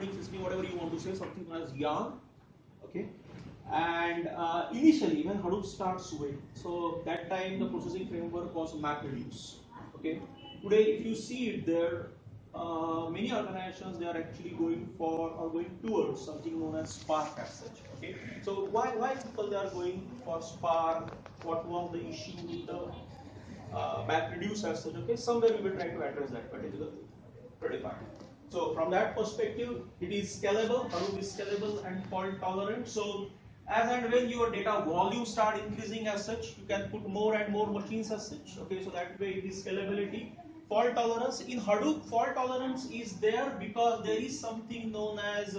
operating system, whatever you want to say, something known as yarn. Okay, and initially when Hadoop starts with, so that time the processing framework was MapReduce. Okay, today if you see it there, many organizations they are actually going for or going towards something known as Spark as such. Okay, so why people they are going for Spark? What was the issue with the MapReduce as such? Okay, somewhere we will try to address that particular thing. Pretty fine. So from that perspective, it is scalable. Hadoop is scalable and fault tolerant. So as and when your data volume start increasing as such, you can put more and more machines as such. Okay, so that way it is scalability. Fault tolerance in Hadoop, fault tolerance is there because there is something known as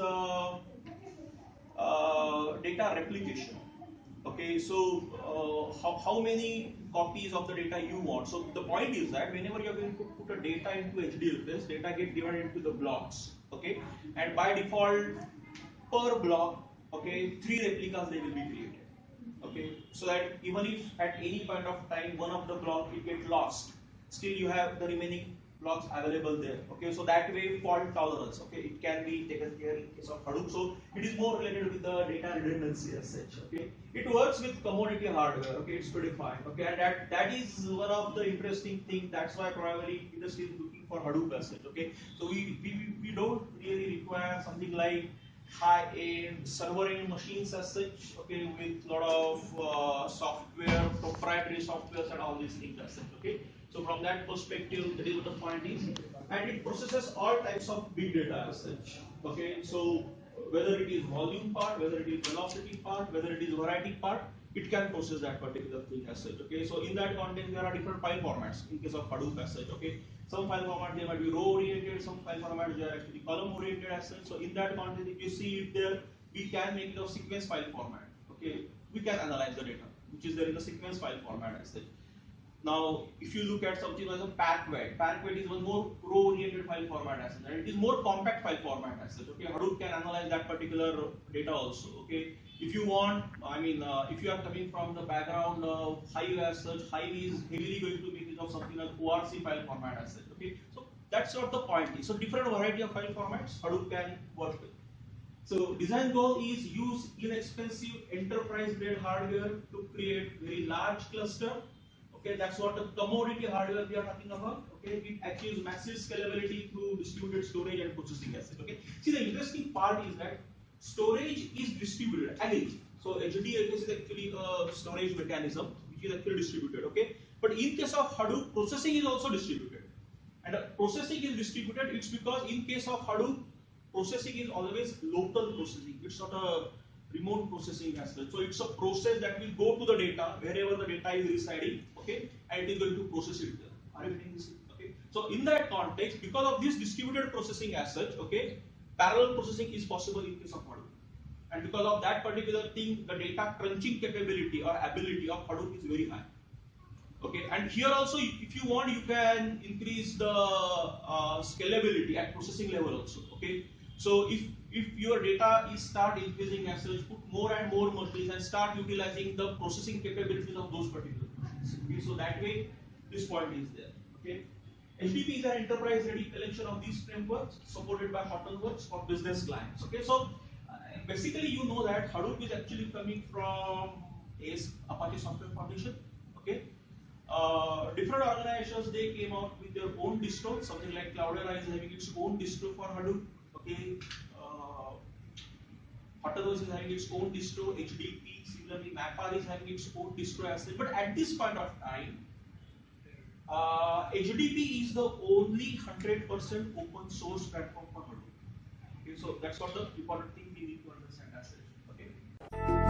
data replication. Okay, so how many copies of the data you want? So the point is that whenever you are going to put a data into HDFS, data get divided into the blocks. Okay, and by default, per block, okay, 3 replicas they will be created. Okay, so that even if at any point of time one of the block it get lost, still you have the remaining blocks available there. Okay, so that way fault tolerance, okay, it can be taken care in case of Hadoop. So it is more related with the data redundancy as such. Okay, it works with commodity hardware. Okay, it's pretty fine. Okay, and that is one of the interesting thing. That's why probably industry is looking for Hadoop as such. Okay, so we don't really require something like high-end server-end machines as such, okay, with a lot of software, proprietary softwares and all these things as such, okay. So from that perspective, that is what the point is, and it processes all types of big data as such, okay. So whether it is volume part, whether it is velocity part, whether it is variety part, it can process that particular thing as such, okay. So in that context, there are different file formats in case of Hadoop as such, okay. Some file formats they might be row oriented, some file formats they are actually column oriented as such. So in that context, if you see it there, we can make it of sequence file format. Okay, we can analyze the data which is there in the sequence file format as such. Now, if you look at something like a pack weight is one more row oriented file format as such, and it is more compact file format as such. Okay, Hadoop can analyze that particular data also. Okay, if you want, I mean, if you are coming from the background of Hive as such, Hive is heavily going to make use of something like ORC file format as such. Okay, so that's what the point is. So different variety of file formats Hadoop can work with. So design goal is use inexpensive enterprise grade hardware to create very large cluster. Okay, that's what the commodity hardware we are talking about. Okay, it achieves massive scalability through distributed storage and processing assets. Okay, see the interesting part is that storage is distributed again. So HDFS is actually a storage mechanism which is actually distributed. Okay, but in case of Hadoop, processing is also distributed, and processing is distributed. It's because in case of Hadoop, processing is always local processing. It's not a remote processing as well. So it's a process that will go to the data wherever the data is residing, okay, and it is going to process it there. Are you getting this? Okay. So in that context, because of this distributed processing as such, okay, parallel processing is possible in case of Hadoop. And because of that particular thing, the data crunching capability or ability of Hadoop is very high. Okay, and here also, if you want, you can increase the scalability at processing level also. Okay, so if your data is start increasing as such, put more and more machines and start utilizing the processing capabilities of those particular machines. Okay, so that way this point is there. Okay, HDP is an enterprise ready collection of these frameworks supported by Hortonworks for business clients. Okay, so basically you know that Hadoop is actually coming from Apache Software Foundation. Okay. Different organizations they came out with their own distro. Something like Cloudera is having its own distro for Hadoop. Okay, Hortonworks is having its own distro. HDP, similarly, MapR is having its own distro as well. But at this point of time, HDP is the only 100% open source platform for Hadoop. Okay, so that's what the important thing we need to understand as well. Okay.